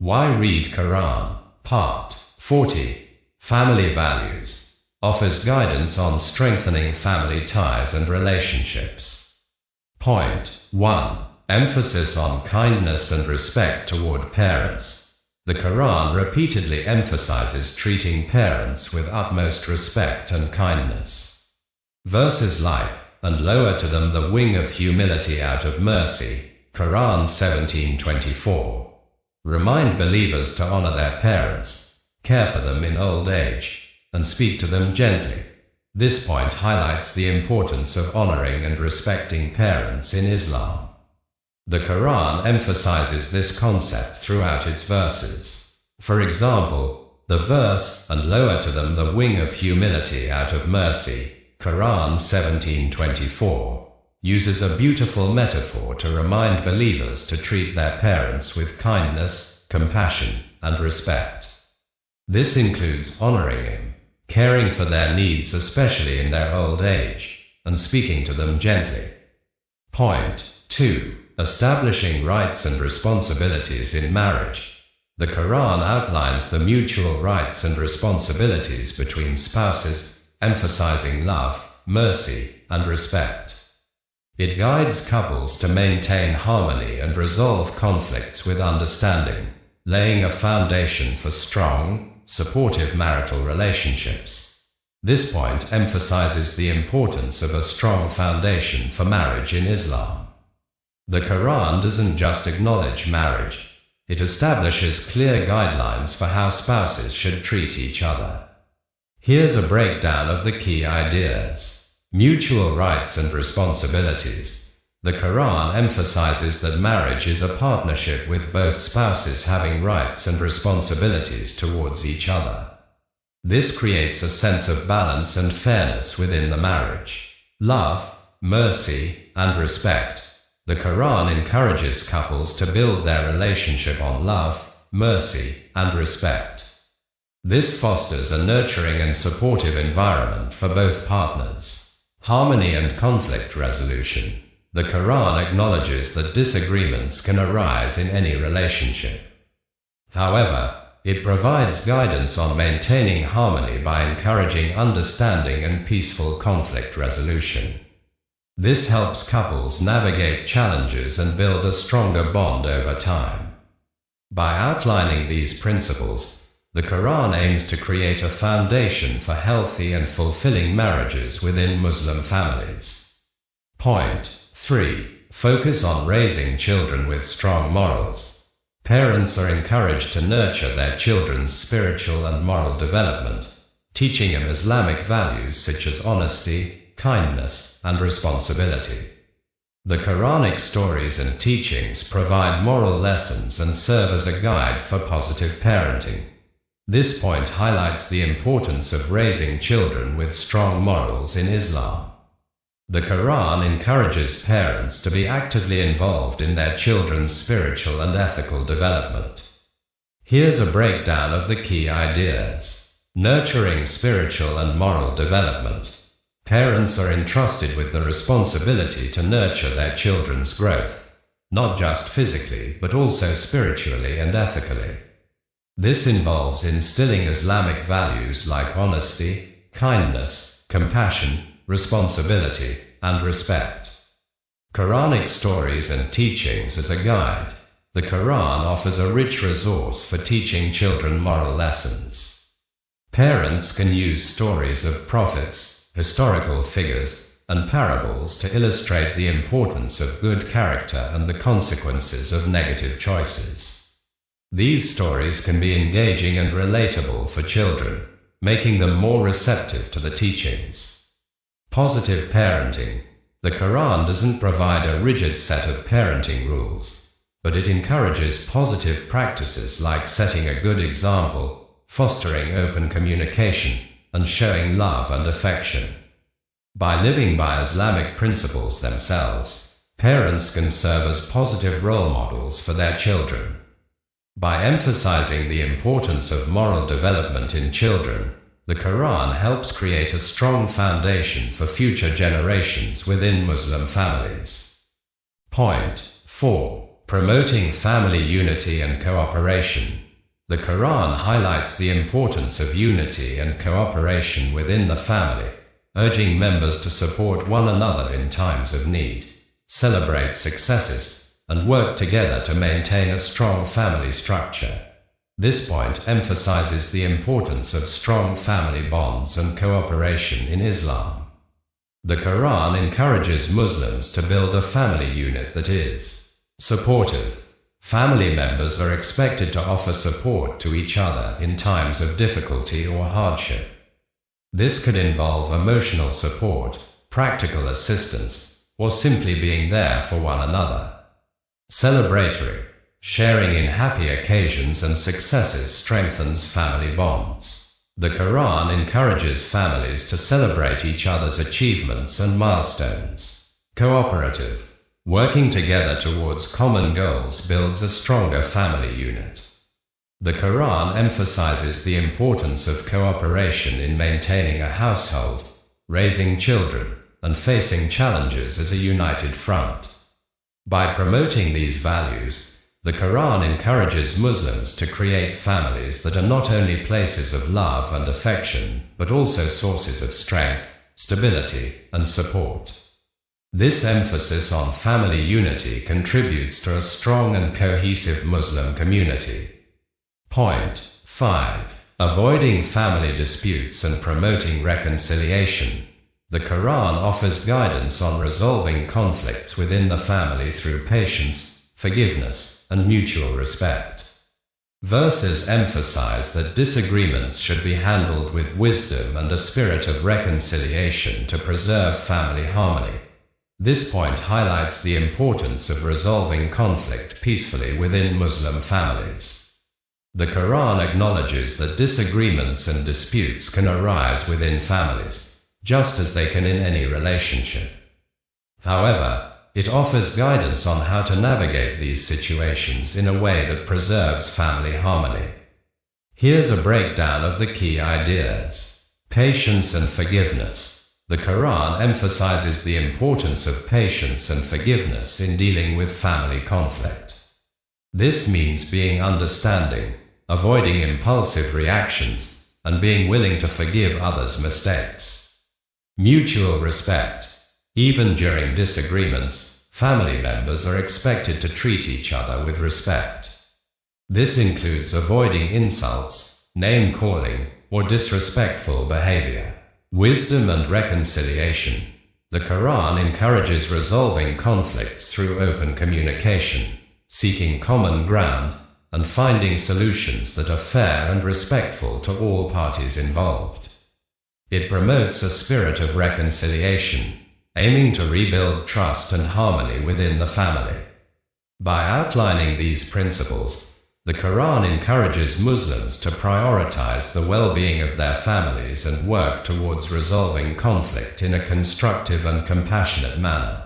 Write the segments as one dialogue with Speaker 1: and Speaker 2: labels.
Speaker 1: Why Read Quran? Part 40. Family Values. Offers guidance on strengthening family ties and relationships. Point 1. Emphasis on kindness and respect toward parents. The Quran repeatedly emphasizes treating parents with utmost respect and kindness. Verses like, "And lower to them the wing of humility out of mercy," Quran 17:24. Remind believers to honor their parents, care for them in old age, and speak to them gently. This point highlights the importance of honoring and respecting parents in Islam. The Quran emphasizes this concept throughout its verses. For example, the verse, "And lower to them the wing of humility out of mercy," Quran 17:24, uses a beautiful metaphor to remind believers to treat their parents with kindness, compassion, and respect. This includes honoring them, caring for their needs especially in their old age, and speaking to them gently. Point 2. Establishing rights and responsibilities in marriage. The Quran outlines the mutual rights and responsibilities between spouses, emphasizing love, mercy, and respect. It guides couples to maintain harmony and resolve conflicts with understanding, laying a foundation for strong, supportive marital relationships. This point emphasizes the importance of a strong foundation for marriage in Islam. The Quran doesn't just acknowledge marriage, it establishes clear guidelines for how spouses should treat each other. Here's a breakdown of the key ideas. Mutual rights and responsibilities. The Quran emphasizes that marriage is a partnership with both spouses having rights and responsibilities towards each other. This creates a sense of balance and fairness within the marriage. Love, mercy, and respect. The Quran encourages couples to build their relationship on love, mercy, and respect. This fosters a nurturing and supportive environment for both partners. Harmony and conflict resolution. The Quran acknowledges that disagreements can arise in any relationship. However, it provides guidance on maintaining harmony by encouraging understanding and peaceful conflict resolution. This helps couples navigate challenges and build a stronger bond over time. By outlining these principles, the Quran aims to create a foundation for healthy and fulfilling marriages within Muslim families. Point 3. Focus on raising children with strong morals. Parents are encouraged to nurture their children's spiritual and moral development, teaching them Islamic values such as honesty, kindness, and responsibility. The Quranic stories and teachings provide moral lessons and serve as a guide for positive parenting. This point highlights the importance of raising children with strong morals in Islam. The Quran encourages parents to be actively involved in their children's spiritual and ethical development. Here's a breakdown of the key ideas. Nurturing spiritual and moral development. Parents are entrusted with the responsibility to nurture their children's growth, not just physically but also spiritually and ethically. This involves instilling Islamic values like honesty, kindness, compassion, responsibility, and respect. Quranic stories and teachings as a guide. The Quran offers a rich resource for teaching children moral lessons. Parents can use stories of prophets, historical figures, and parables to illustrate the importance of good character and the consequences of negative choices. These stories can be engaging and relatable for children, making them more receptive to the teachings. Positive parenting. The Quran doesn't provide a rigid set of parenting rules, but it encourages positive practices like setting a good example, fostering open communication, and showing love and affection. By living by Islamic principles themselves, parents can serve as positive role models for their children. By emphasizing the importance of moral development in children, the Quran helps create a strong foundation for future generations within Muslim families. Point 4. promoting family unity and cooperation. The Quran highlights the importance of unity and cooperation within the family, urging members to support one another in times of need, celebrate successes, and work together to maintain a strong family structure. This point emphasizes the importance of strong family bonds and cooperation in Islam. The Quran encourages Muslims to build a family unit that is supportive. Family members are expected to offer support to each other in times of difficulty or hardship. This could involve emotional support, practical assistance, or simply being there for one another. Celebratory, sharing in happy occasions and successes strengthens family bonds. The Quran encourages families to celebrate each other's achievements and milestones. Cooperative, working together towards common goals builds a stronger family unit. The Quran emphasizes the importance of cooperation in maintaining a household, raising children, and facing challenges as a united front. By promoting these values, the Quran encourages Muslims to create families that are not only places of love and affection, but also sources of strength, stability, and support. This emphasis on family unity contributes to a strong and cohesive Muslim community. Point 5. Avoiding family disputes and promoting reconciliation. The Quran offers guidance on resolving conflicts within the family through patience, forgiveness, and mutual respect. Verses emphasize that disagreements should be handled with wisdom and a spirit of reconciliation to preserve family harmony. This point highlights the importance of resolving conflict peacefully within Muslim families. The Quran acknowledges that disagreements and disputes can arise within families, just as they can in any relationship. However, it offers guidance on how to navigate these situations in a way that preserves family harmony. Here's a breakdown of the key ideas. Patience and forgiveness. The Quran emphasizes the importance of patience and forgiveness in dealing with family conflict. This means being understanding, avoiding impulsive reactions, and being willing to forgive others' mistakes. Mutual respect. Even during disagreements, family members are expected to treat each other with respect. This includes avoiding insults, name-calling, or disrespectful behavior. Wisdom and reconciliation. The Quran encourages resolving conflicts through open communication, seeking common ground, and finding solutions that are fair and respectful to all parties involved. It promotes a spirit of reconciliation, aiming to rebuild trust and harmony within the family. By outlining these principles, the Quran encourages Muslims to prioritize the well-being of their families and work towards resolving conflict in a constructive and compassionate manner.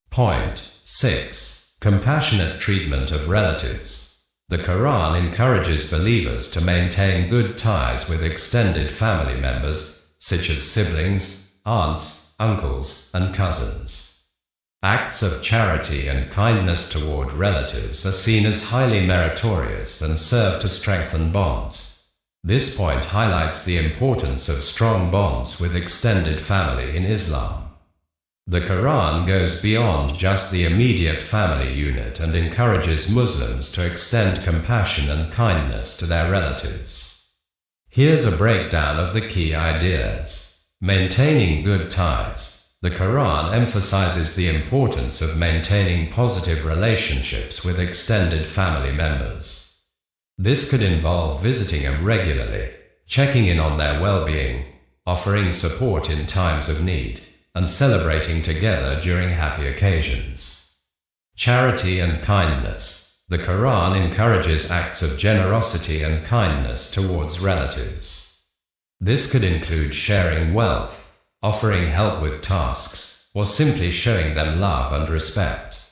Speaker 1: Point 6. Compassionate treatment of relatives. The Quran encourages believers to maintain good ties with extended family members, such as siblings, aunts, uncles, and cousins. Acts of charity and kindness toward relatives are seen as highly meritorious and serve to strengthen bonds. This point highlights the importance of strong bonds with extended family in Islam. The Quran goes beyond just the immediate family unit and encourages Muslims to extend compassion and kindness to their relatives. Here's a breakdown of the key ideas. Maintaining good ties. The Quran emphasizes the importance of maintaining positive relationships with extended family members. This could involve visiting them regularly, checking in on their well-being, offering support in times of need, and celebrating together during happy occasions. Charity and kindness. The Quran encourages acts of generosity and kindness towards relatives. This could include sharing wealth, offering help with tasks, or simply showing them love and respect.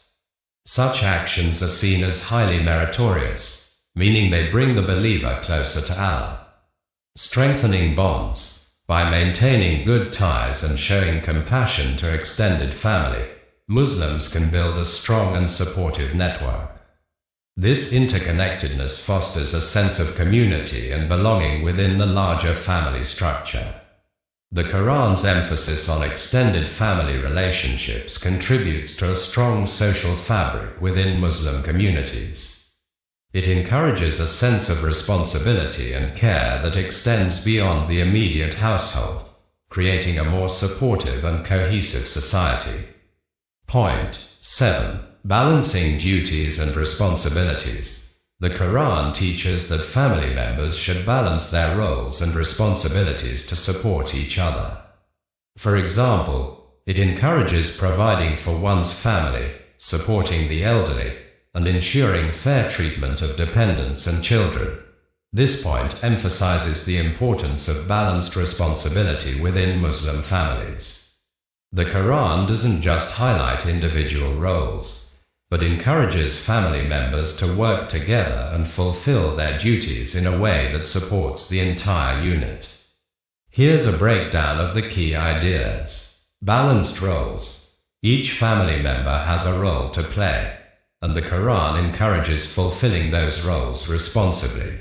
Speaker 1: Such actions are seen as highly meritorious, meaning they bring the believer closer to Allah. Strengthening bonds. By maintaining good ties and showing compassion to extended family, Muslims can build a strong and supportive network. This interconnectedness fosters a sense of community and belonging within the larger family structure. The Quran's emphasis on extended family relationships contributes to a strong social fabric within Muslim communities. It encourages a sense of responsibility and care that extends beyond the immediate household, creating a more supportive and cohesive society. Point 7. Balancing duties and responsibilities. The Quran teaches that family members should balance their roles and responsibilities to support each other. For example, it encourages providing for one's family, supporting the elderly, and ensuring fair treatment of dependents and children. This point emphasizes the importance of balanced responsibility within Muslim families. The Quran doesn't just highlight individual roles, but encourages family members to work together and fulfill their duties in a way that supports the entire unit. Here's a breakdown of the key ideas. Balanced roles. Each family member has a role to play, and the Quran encourages fulfilling those roles responsibly.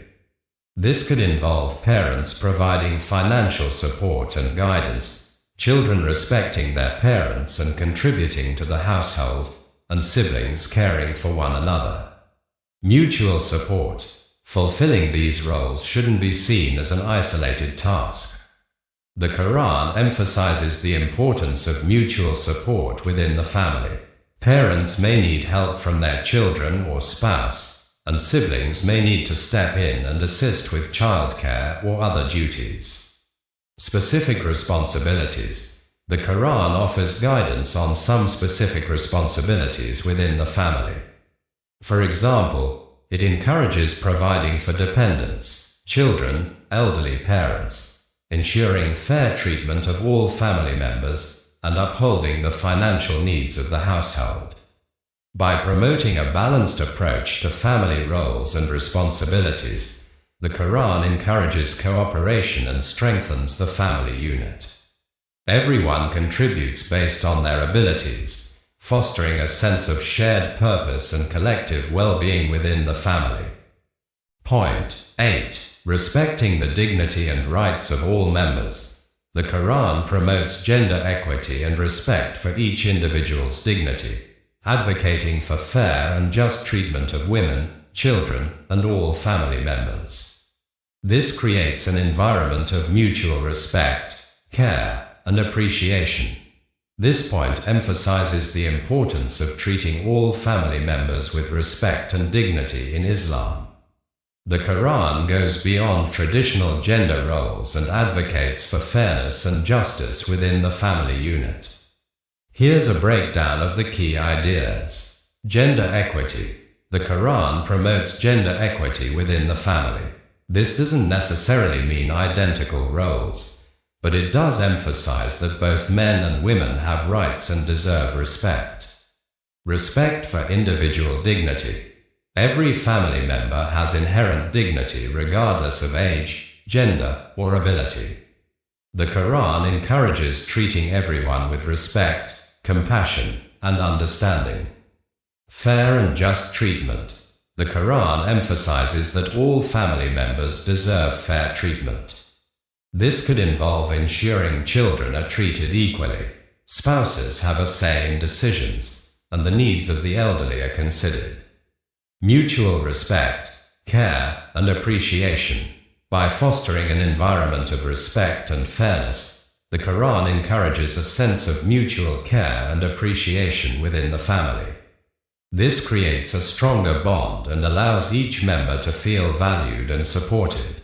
Speaker 1: This could involve parents providing financial support and guidance, children respecting their parents and contributing to the household, and siblings caring for one another. Mutual support. Fulfilling these roles shouldn't be seen as an isolated task. The Quran emphasizes the importance of mutual support within the family. Parents may need help from their children or spouse, and siblings may need to step in and assist with childcare or other duties. Specific responsibilities. The Quran offers guidance on some specific responsibilities within the family. For example, it encourages providing for dependents, children, elderly parents, ensuring fair treatment of all family members, and upholding the financial needs of the household. By promoting a balanced approach to family roles and responsibilities, the Quran encourages cooperation and strengthens the family unit. Everyone contributes based on their abilities, fostering a sense of shared purpose and collective well-being within the family. Point 8. Respecting the dignity and rights of all members. The Quran promotes gender equity and respect for each individual's dignity, advocating for fair and just treatment of women, children, and all family members. This creates an environment of mutual respect, care, and appreciation. This point emphasizes the importance of treating all family members with respect and dignity in Islam. The Quran goes beyond traditional gender roles and advocates for fairness and justice within the family unit. Here's a breakdown of the key ideas. Gender equity. The Quran promotes gender equity within the family. This doesn't necessarily mean identical roles, but it does emphasize that both men and women have rights and deserve respect. Respect for individual dignity. Every family member has inherent dignity regardless of age, gender, or ability. The Quran encourages treating everyone with respect, compassion, and understanding. Fair and just treatment. The Quran emphasizes that all family members deserve fair treatment. This could involve ensuring children are treated equally, spouses have a say in decisions, and the needs of the elderly are considered. Mutual respect, care, and appreciation. By fostering an environment of respect and fairness, the Quran encourages a sense of mutual care and appreciation within the family. This creates a stronger bond and allows each member to feel valued and supported.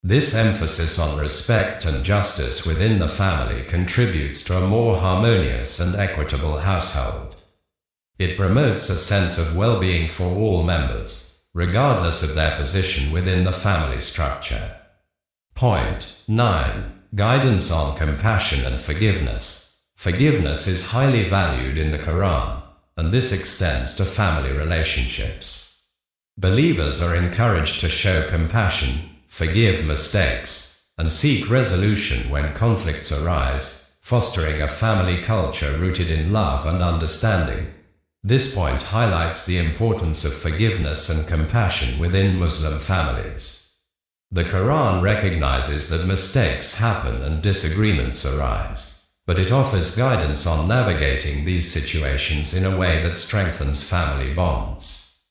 Speaker 1: This emphasis on respect and justice within the family contributes to a more harmonious and equitable household. It promotes a sense of well-being for all members, regardless of their position within the family structure. Point 9. Guidance on compassion and forgiveness. Forgiveness is highly valued in the Quran, and this extends to family relationships. Believers are encouraged to show compassion, forgive mistakes, and seek resolution when conflicts arise, fostering a family culture rooted in love and understanding. This point highlights the importance of forgiveness and compassion within Muslim families. The Quran recognizes that mistakes happen and disagreements arise, but it offers guidance on navigating these situations in a way that strengthens family bonds.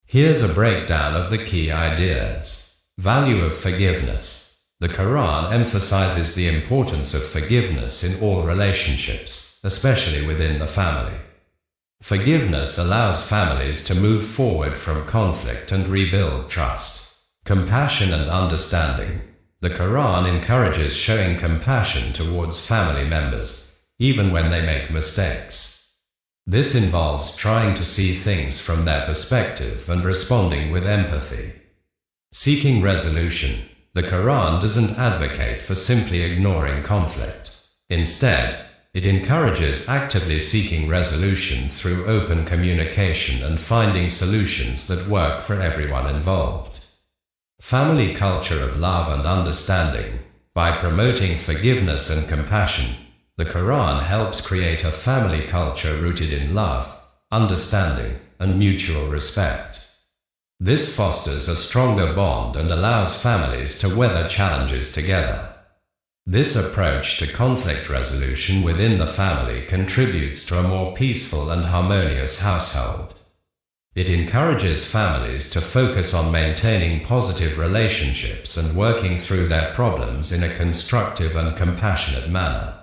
Speaker 1: Here's a breakdown of the key ideas. Value of forgiveness. The Quran emphasizes the importance of forgiveness in all relationships, especially within the family. Forgiveness allows families to move forward from conflict and rebuild trust. Compassion and understanding. The Quran encourages showing compassion towards family members, even when they make mistakes. This involves trying to see things from their perspective and responding with empathy. Seeking resolution. The Quran doesn't advocate for simply ignoring conflict. Instead, it encourages actively seeking resolution through open communication and finding solutions that work for everyone involved. Family culture of love and understanding. By promoting forgiveness and compassion, the Quran helps create a family culture rooted in love, understanding, and mutual respect. This fosters a stronger bond and allows families to weather challenges together. This approach to conflict resolution within the family contributes to a more peaceful and harmonious household. It encourages families to focus on maintaining positive relationships and working through their problems in a constructive and compassionate manner.